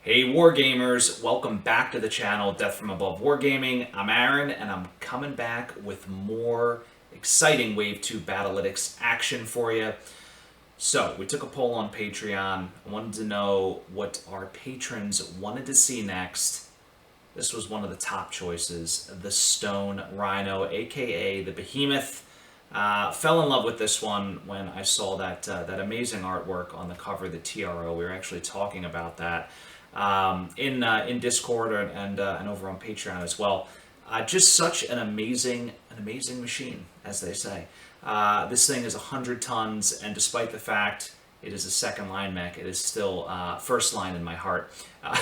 Hey Wargamers, welcome back to the channel Death from Above Wargaming. I'm Aaron and I'm coming back with more exciting Wave 2 Battlytics action for you. So, we took a poll on Patreon. I wanted to know what our patrons wanted to see next. This was one of the top choices, the Stone Rhino, aka the Behemoth. Fell in love with this one when I saw that amazing artwork on the cover of the TRO. We were actually talking about that in Discord and over on Patreon as well. Just such an amazing machine, as they say. This thing is 100 tons, and despite the fact it is a second line mech, it is still first line in my heart.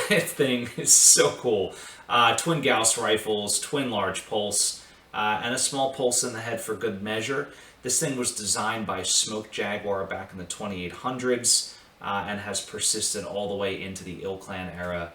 This thing is so cool. Twin Gauss rifles, twin large pulse, and a small pulse in the head for good measure. This thing was designed by Smoke Jaguar back in the 2800s. And has persisted all the way into the Ill Clan era,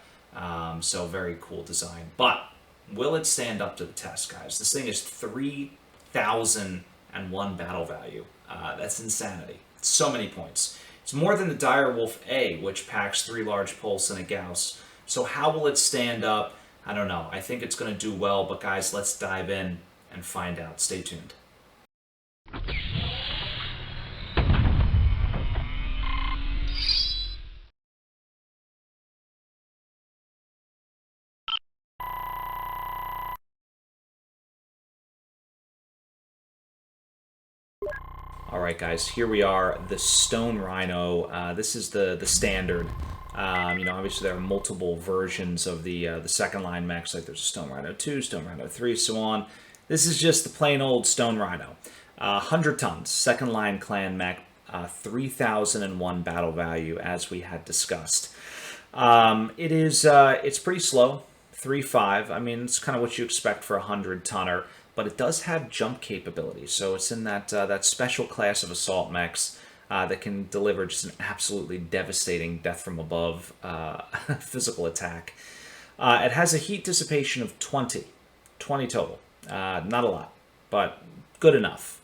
so very cool design. But will it stand up to the test, guys? This thing is 3,001 battle value. That's insanity. It's so many points. It's more than the Direwolf A, which packs 3 large pulse and a Gauss. So how will it stand up? I don't know. I think it's going to do well, but guys, let's dive in and find out. Stay tuned. Alright guys, here we are, the Stone Rhino. This is the standard. Obviously there are multiple versions of the second line mechs, like there's a Stone Rhino 2, Stone Rhino 3, so on. This is just the plain old Stone Rhino. 100 tons, second line clan mech, 3,001 battle value, as we had discussed. It's pretty slow, 3.5. I mean, it's kind of what you expect for a 100 tonner. But it does have jump capability, so it's in that special class of assault mechs that can deliver just an absolutely devastating death from above physical attack. It has a heat dissipation of 20 total. Not a lot, but good enough.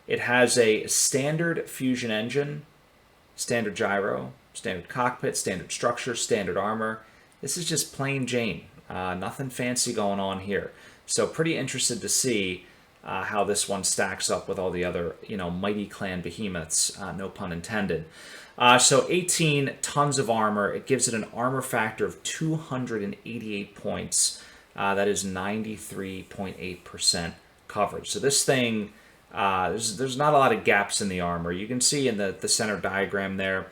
It has a standard fusion engine, standard gyro, standard cockpit, standard structure, standard armor. This is just plain Jane. Nothing fancy going on here. So pretty interested to see how this one stacks up with all the other, mighty clan behemoths, no pun intended. So 18 tons of armor. It gives it an armor factor of 288 points. That is 93.8% coverage. So this thing, there's not a lot of gaps in the armor. You can see in the center diagram there,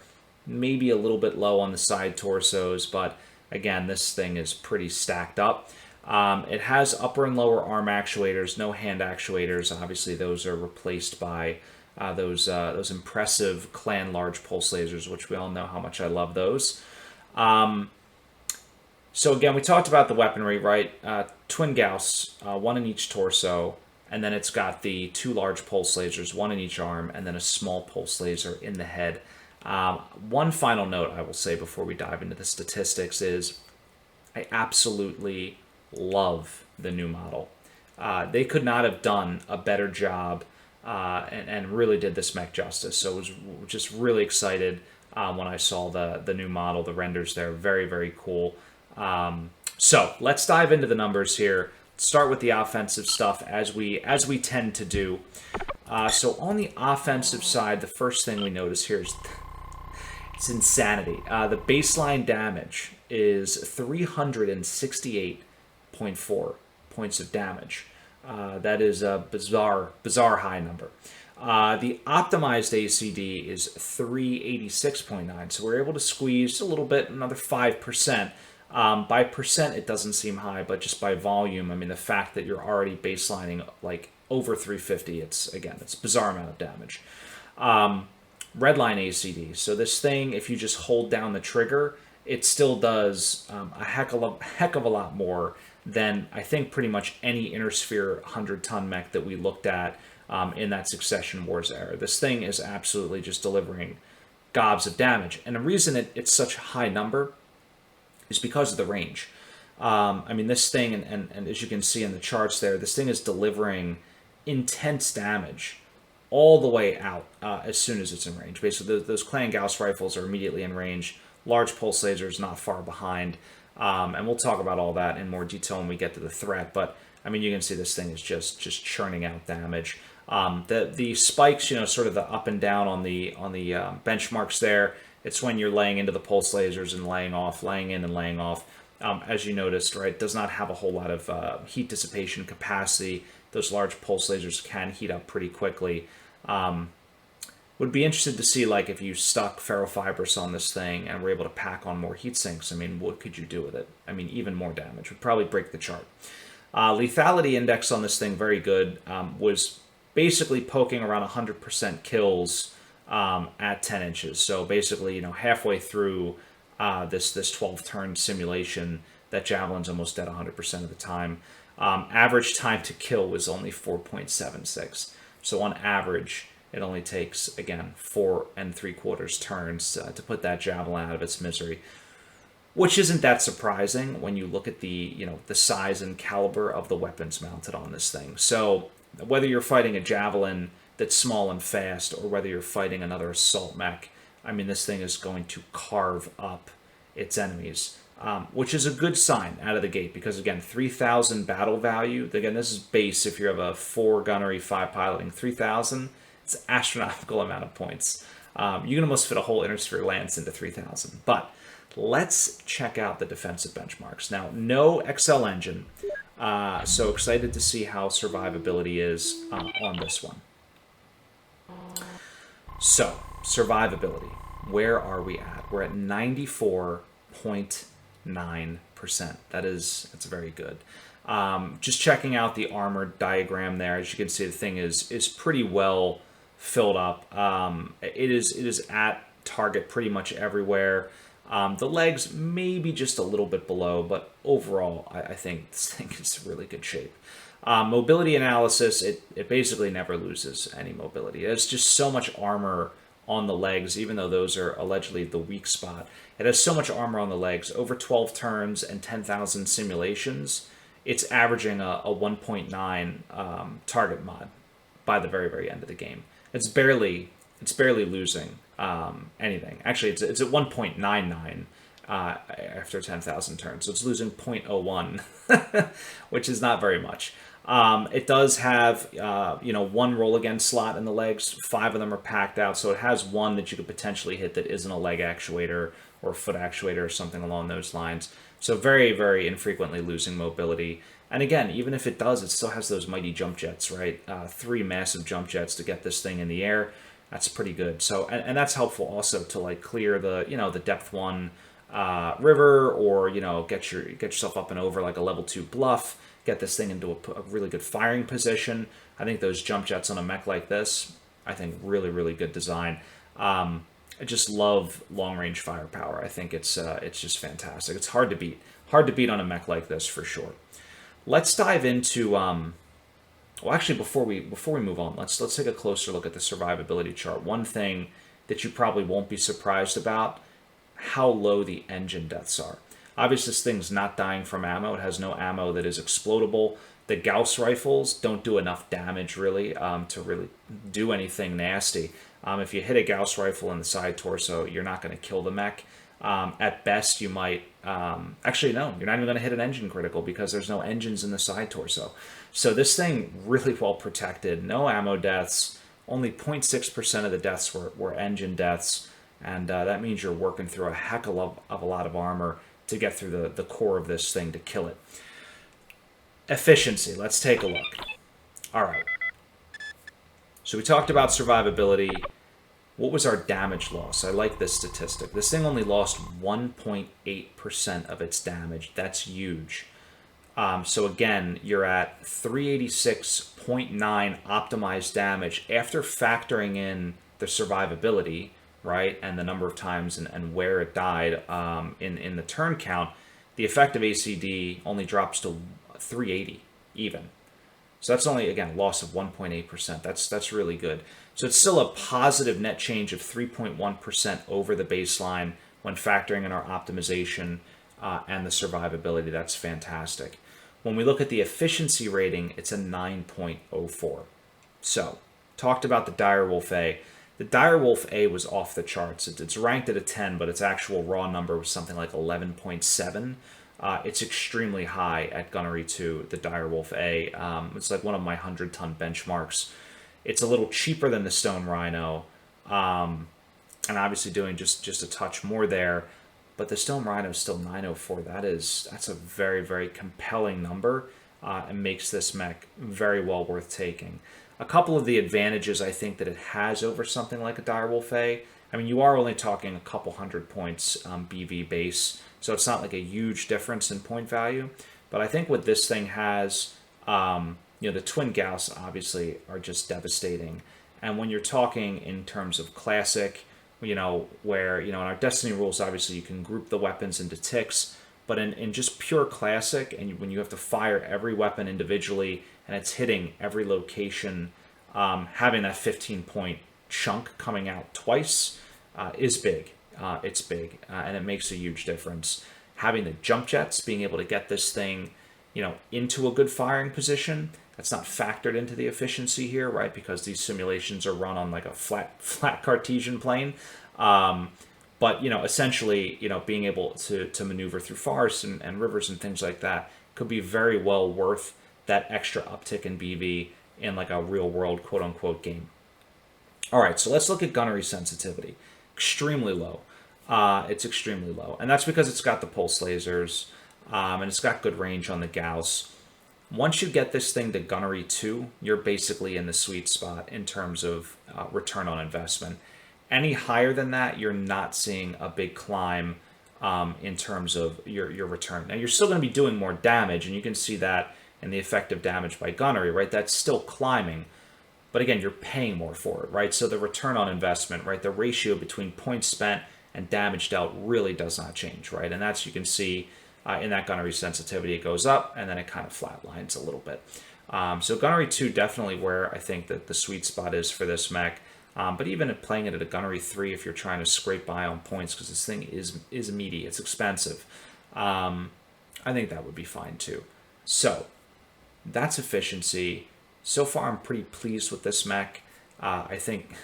maybe a little bit low on the side torsos, but again, this thing is pretty stacked up. It has upper and lower arm actuators, no hand actuators. Obviously, those are replaced by those impressive clan large pulse lasers, which we all know how much I love those. So again, we talked about the weaponry, right? Twin Gauss, one in each torso, and then it's got the 2 large pulse lasers, one in each arm, and then a small pulse laser in the head. One final note I will say before we dive into the statistics is I absolutely love the new model. They could not have done a better job and really did this mech justice. So I was just really excited when I saw the new model, the renders there. Very, very cool. So let's dive into the numbers here. Start with the offensive stuff as we tend to do. So on the offensive side, the first thing we notice here is it's insanity. The baseline damage is 368.4 points of damage. That is a bizarre high number. The optimized ACD is 386.9, so we're able to squeeze a little bit, another 5%. By percent, it doesn't seem high, but just by volume, I mean, the fact that you're already baselining like over 350, it's a bizarre amount of damage. Redline ACD, so this thing, if you just hold down the trigger, it still does a heck of a lot more than I think pretty much any Inner Sphere 100-ton mech that we looked at in that Succession Wars era. This thing is absolutely just delivering gobs of damage. And the reason it's such a high number is because of the range. I mean, this thing, and as you can see in the charts there, this thing is delivering intense damage all the way out as soon as it's in range. Basically, those Clan Gauss rifles are immediately in range. Large pulse lasers not far behind. And we'll talk about all that in more detail when we get to the threat. But I mean, you can see this thing is just churning out damage. The spikes, you know, sort of the up and down on the benchmarks there. It's when you're laying into the pulse lasers and laying off, laying in and laying off. As you noticed, right, does not have a whole lot of heat dissipation capacity. Those large pulse lasers can heat up pretty quickly. Would be interested to see, like, if you stuck ferrofibrous on this thing and were able to pack on more heat sinks. I mean, what could you do with it? I mean, even more damage. Would probably break the chart. Lethality index on this thing, very good. Was basically poking around 100% kills at 10 inches. So basically, you know, halfway through this 12-turn simulation, that Javelin's almost dead 100% of the time. Average time to kill was only 4.76. So on average, it only takes, again, 4 3/4 turns to put that Javelin out of its misery, which isn't that surprising when you look at the, you know, the size and caliber of the weapons mounted on this thing. So whether you're fighting a Javelin that's small and fast, or whether you're fighting another assault mech, I mean, this thing is going to carve up its enemies, which is a good sign out of the gate, because, again, 3,000 battle value. Again, this is base if you have a 4 gunnery, 5 piloting. 3,000, it's an astronomical amount of points. You can almost fit a whole Intersphere Lance into 3,000. But let's check out the defensive benchmarks. Now, no XL engine, so excited to see how survivability is on this one. So, survivability. Where are we at? We're at 94.9%. That's very good. Just checking out the armor diagram there. As you can see, the thing is pretty well filled up. It is at target pretty much everywhere. The legs maybe just a little bit below, but overall, I think this thing is in really good shape. Mobility analysis, it basically never loses any mobility. There's just so much armor on the legs, even though those are allegedly the weak spot. It has so much armor on the legs, over 12 turns and 10,000 simulations. It's averaging a 1.9 target mod by the very, very end of the game. It's barely losing anything. Actually, it's at 1.99 after 10,000 turns, so it's losing 0.01, which is not very much. It does have, one roll again slot in the legs. 5 of them are packed out, so it has one that you could potentially hit that isn't a leg actuator or a foot actuator or something along those lines. So very, very infrequently losing mobility. And again, even if it does, it still has those mighty jump jets, right? 3 massive jump jets to get this thing in the air. That's pretty good. So, and that's helpful also to, like, clear the, the depth 1 river, or, get yourself up and over like a level 2 bluff. Get this thing into a really good firing position. I think those jump jets on a mech like this, I think really, really good design. I just love long-range firepower. I think it's just fantastic. It's hard to beat. Hard to beat on a mech like this for sure. Let's dive into. Well, actually, before we move on, let's take a closer look at the survivability chart. One thing that you probably won't be surprised about: how low the engine deaths are. Obviously, this thing's not dying from ammo. It has no ammo that is explodable. The Gauss rifles don't do enough damage, really, to really do anything nasty. If you hit a Gauss rifle in the side torso, you're not going to kill the mech. At best, you might... actually, no, you're not even going to hit an engine critical, because there's no engines in the side torso. So this thing, really well protected. No ammo deaths. Only 0.6% of the deaths were engine deaths. And that means you're working through a heck of a lot of armor to get through the core of this thing to kill it. Efficiency. Let's take a look. All right. So we talked about survivability. What was our damage loss? I like this statistic. This thing only lost 1.8% of its damage. That's huge. So again, you're at 386.9 optimized damage after factoring in the survivability, right, and the number of times and where it died in the turn count. The effective ACD only drops to 380 even. So that's only, again, a loss of 1.8%. That's really good. So it's still a positive net change of 3.1% over the baseline when factoring in our optimization and the survivability. That's fantastic. When we look at the efficiency rating, it's a 9.04. So, talked about the Direwolf A. The Direwolf A was off the charts. It's ranked at a 10, but its actual raw number was something like 11.7. It's extremely high at Gunnery 2, the Direwolf A. It's like one of my 100-ton benchmarks. It's a little cheaper than the Stone Rhino, and obviously doing just a touch more there. But the Stone Rhino is still 904. That's a very, very compelling number, and makes this mech very well worth taking. A couple of the advantages I think that it has over something like a Direwolf A. I mean, you are only talking a couple hundred points BV base, so it's not like a huge difference in point value. But I think what this thing has, the twin Gauss obviously are just devastating. And when you're talking in terms of classic, where, in our Destiny rules, obviously you can group the weapons into ticks, but in just pure classic, and when you have to fire every weapon individually, and it's hitting every location, having that 15-point chunk coming out twice is big. It's big, and it makes a huge difference. Having the jump jets, being able to get this thing, into a good firing position, that's not factored into the efficiency here, right? Because these simulations are run on like a flat Cartesian plane. But essentially, being able to maneuver through forests and rivers and things like that could be very well worth that extra uptick in BV in like a real world quote unquote game. All right, so let's look at gunnery sensitivity. Extremely low. It's extremely low, and that's because it's got the pulse lasers, and it's got good range on the Gauss. Once you get this thing to gunnery 2, you're basically in the sweet spot in terms of return on investment. Any higher than that, you're not seeing a big climb in terms of your return. Now, you're still going to be doing more damage, and you can see that in the effective damage by gunnery, right? That's still climbing. But again, you're paying more for it, right? So the return on investment, right? The ratio between points spent and damage dealt really does not change, right? And that's, you can see in that gunnery sensitivity, it goes up and then it kind of flatlines a little bit. So gunnery 2 definitely where I think that the sweet spot is for this mech. But even playing it at a gunnery 3, if you're trying to scrape by on points, because this thing is meaty, it's expensive, I think that would be fine too. So that's efficiency. So far, I'm pretty pleased with this mech. I think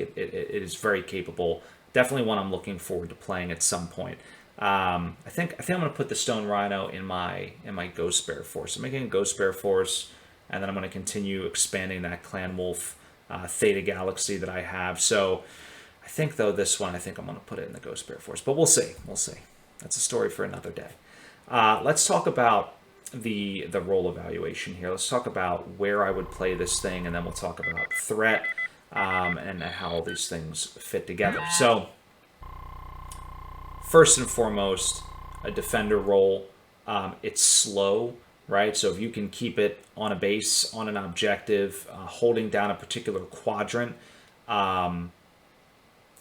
it is very capable. Definitely one I'm looking forward to playing at some point. I think I'm going to put the Stone Rhino in my Ghost Bear Force. I'm making a Ghost Bear Force, and then I'm going to continue expanding that Clan Wolf Theta Galaxy that I have. So I think, though, this one, I think I'm going to put it in the Ghost Bear Force. But we'll see. We'll see. That's a story for another day. Let's talk about the role evaluation here. Let's talk about where I would play this thing, and then we'll talk about threat and how all these things fit together. So first and foremost, a defender role. It's slow, right? So if you can keep it on a base, on an objective, holding down a particular quadrant,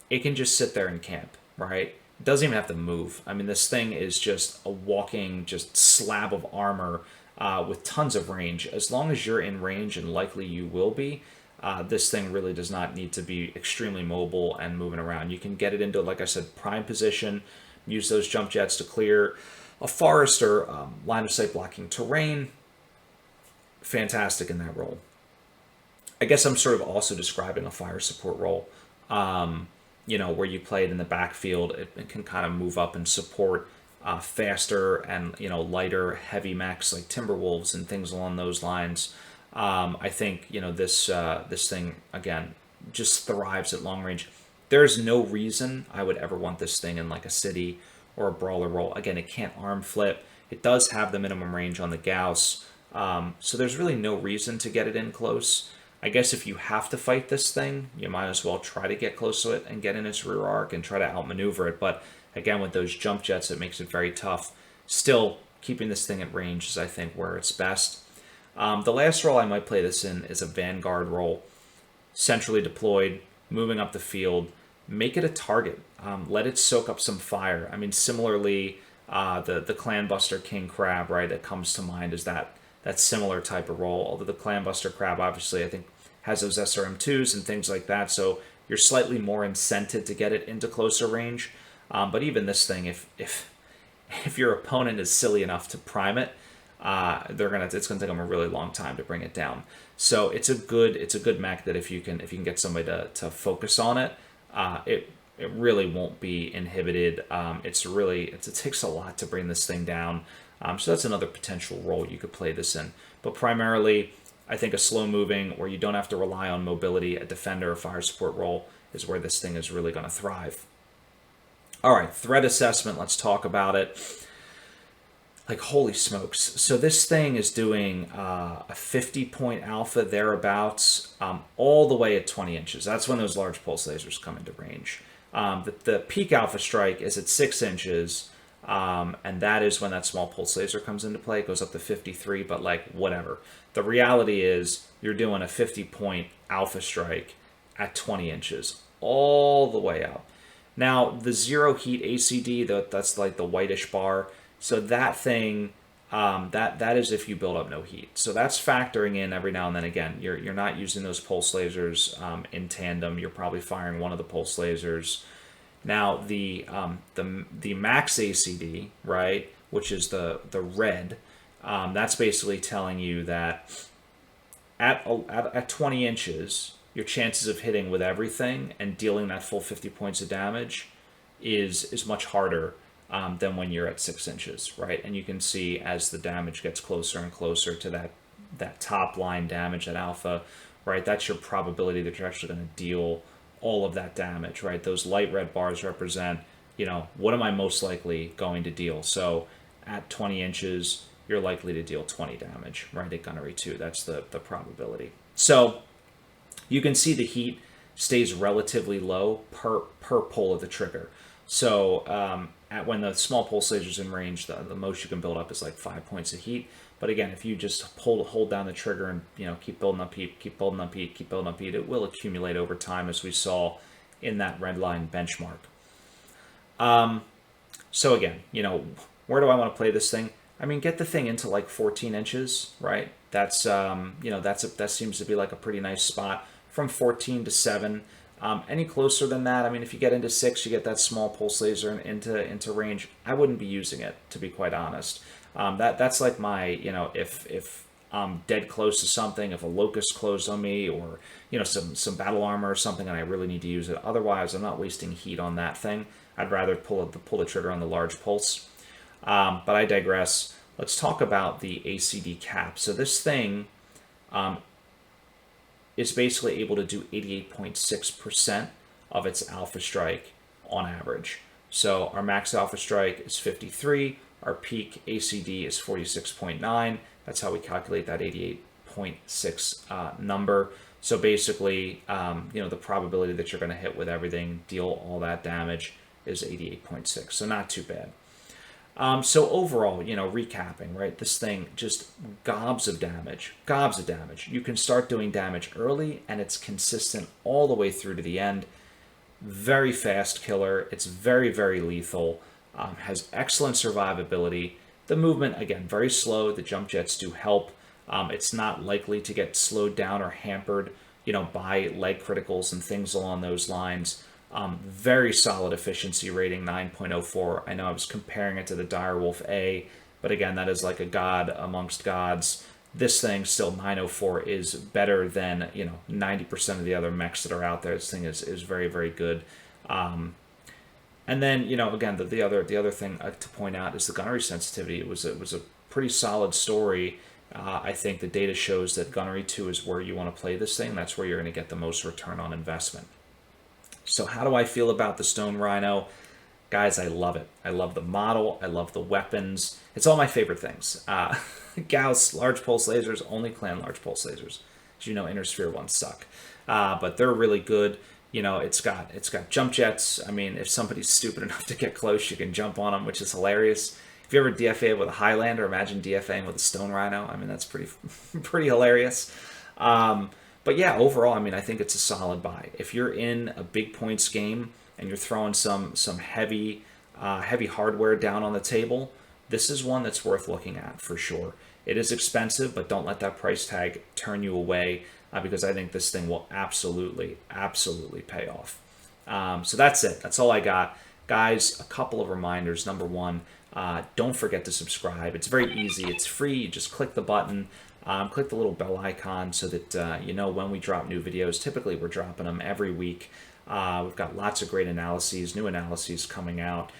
it can just sit there and camp, right? It doesn't even have to move. I mean, this thing is just a walking just slab of armor with tons of range. As long as you're in range, and likely you will be, this thing really does not need to be extremely mobile and moving around. You can get it into, like I said, prime position, use those jump jets to clear a forest or line of sight blocking terrain. Fantastic in that role. I guess I'm sort of also describing a fire support role. Where you play it in the backfield, it can kind of move up and support faster and lighter, heavy mechs like Timberwolves and things along those lines. I think this thing again just thrives at long range. There's no reason I would ever want this thing in like a city or a brawler role. Again, it can't arm flip. It does have the minimum range on the Gauss, so there's really no reason to get it in close. I guess if you have to fight this thing, you might as well try to get close to it and get in its rear arc and try to outmaneuver it. But again, with those jump jets, it makes it very tough. Still, keeping this thing at range is, I think, where it's best. The last role I might play this in is a Vanguard role. Centrally deployed, moving up the field. Make it a target. Let it soak up some fire. I mean, similarly, the Clanbuster King Crab, right, that comes to mind is that similar type of role. Although the Clanbuster Crab, obviously, I think, has those SRM2s and things like that, so you're slightly more incented to get it into closer range. But even this thing, if your opponent is silly enough to prime it, it's gonna take them a really long time to bring it down. So it's a good mech that if you can get somebody to focus on it, it really won't be inhibited. It takes a lot to bring this thing down. So that's another potential role you could play this in. But primarily, I think a slow moving where you don't have to rely on mobility, a defender or fire support role is where this thing is really going to thrive. All right, threat assessment. Let's talk about it. Like, holy smokes. So this thing is doing a 50-point alpha thereabouts, all the way at 20 inches. That's when those large pulse lasers come into range. The peak alpha strike is at 6 inches, and that is when that small pulse laser comes into play. It goes up to 53, but like, whatever. The reality is you're doing a 50-point alpha strike at 20 inches, all the way up. Now, the zero heat ACD, that's like the whitish bar. So that thing, that is if you build up no heat. So that's factoring in every now and then. Again, you're not using those pulse lasers in tandem. You're probably firing one of the pulse lasers. Now the max ACD, right, which is the red, that's basically telling you that at 20 inches, your chances of hitting with everything and dealing that full 50 points of damage is much harder than when you're at 6 inches, right? And you can see as the damage gets closer and closer to that top line damage, that alpha, right? That's your probability that you're actually going to deal all of that damage, right? Those light red bars represent, what am I most likely going to deal? So at 20 inches, you're likely to deal 20 damage, right? At gunnery 2, that's the probability. So you can see the heat stays relatively low per pull of the trigger. So when the small pulse laser's in range, the most you can build up is like 5 points of heat. But again, if you just hold down the trigger and keep building up heat, keep building up heat, keep building up heat, it will accumulate over time, as we saw in that red line benchmark. So again, where do I want to play this thing? I mean, get the thing into like 14 inches, right? That seems to be like a pretty nice spot. From 14 to 7. Any closer than that, I mean, if you get into 6, you get that small pulse laser into range. I wouldn't be using it, to be quite honest. That's like my, if I'm dead close to something, if a locust closed on me, or some battle armor or something, and I really need to use it. Otherwise, I'm not wasting heat on that thing. I'd rather pull the trigger on the large pulse. But I digress. Let's talk about the ACD cap. So this thing is basically able to do 88.6% of its alpha strike on average. So our max alpha strike is 53, our peak ACD is 46.9. That's how we calculate that 88.6 number. So basically, the probability that you're going to hit with everything, deal all that damage, is 88.6. So not too bad. So overall, recapping, right? This thing just gobs of damage. You can start doing damage early, and it's consistent all the way through to the end. Very fast killer. It's very, very lethal. Has excellent survivability. The movement, again, very slow. The jump jets do help. It's not likely to get slowed down or hampered, by leg criticals and things along those lines. Very solid efficiency rating, 9.04. I know I was comparing it to the Direwolf A, but again, that is like a god amongst gods. This thing, still 904, is better than 90% of the other mechs that are out there. This thing is very, very good. And then again, the other thing to point out is the gunnery sensitivity. It was a pretty solid story. I think the data shows that gunnery 2 is where you want to play this thing. That's where you're going to get the most return on investment. So how do I feel about the Stone Rhino? Guys, I love it. I love the model. I love the weapons. It's all my favorite things. Gauss, large pulse lasers, only clan large pulse lasers. As you know, Inner Sphere ones suck. But they're really good. It's got jump jets. I mean, if somebody's stupid enough to get close, you can jump on them, which is hilarious. If you ever DFA with a Highlander, imagine DFAing with a Stone Rhino. I mean, that's pretty hilarious. But yeah, overall, I mean, I think it's a solid buy. If you're in a big points game and you're throwing some heavy hardware down on the table, this is one that's worth looking at for sure. It is expensive, but don't let that price tag turn you away, because I think this thing will absolutely pay off. So that's it. That's all I got. Guys, a couple of reminders. Number one, Don't forget to subscribe. It's very easy. It's free. You just click the button. Click the little bell icon so that you know when we drop new videos. Typically, we're dropping them every week. We've got lots of great analyses, new analyses coming out.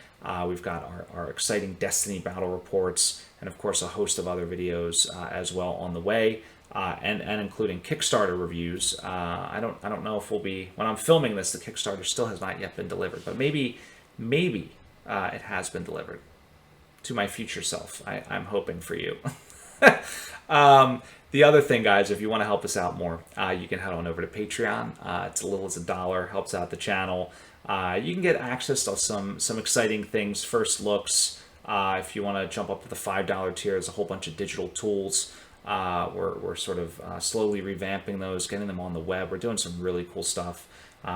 We've got our exciting Destiny battle reports, and of course a host of other videos as well on the way, and including Kickstarter reviews. I don't know if we'll be, when I'm filming this, the Kickstarter still has not yet been delivered, but maybe it has been delivered to my future self. I'm hoping for you. The other thing, guys, if you want to help us out more, you can head on over to Patreon. It's as little as $1, helps out the channel. You can get access to some exciting things, first looks. If you want to jump up to the $5 tier, there's a whole bunch of digital tools. We're sort of slowly revamping those, getting them on the web. We're doing some really cool stuff.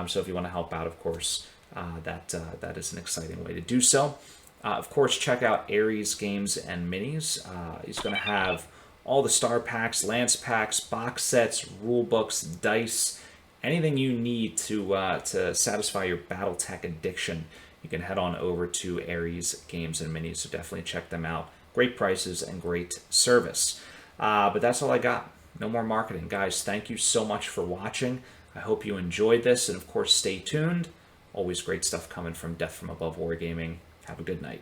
So if you want to help out, of course, that is an exciting way to do so. Of course, check out Ares Games and Minis. He's going to have all the star packs, lance packs, box sets, rule books, dice, anything you need to satisfy your Battletech addiction. You can head on over to Ares Games and Minis, so definitely check them out. Great prices and great service. But that's all I got. No more marketing. Guys, thank you so much for watching. I hope you enjoyed this, and of course, stay tuned. Always great stuff coming from Death from Above Wargaming. Have a good night.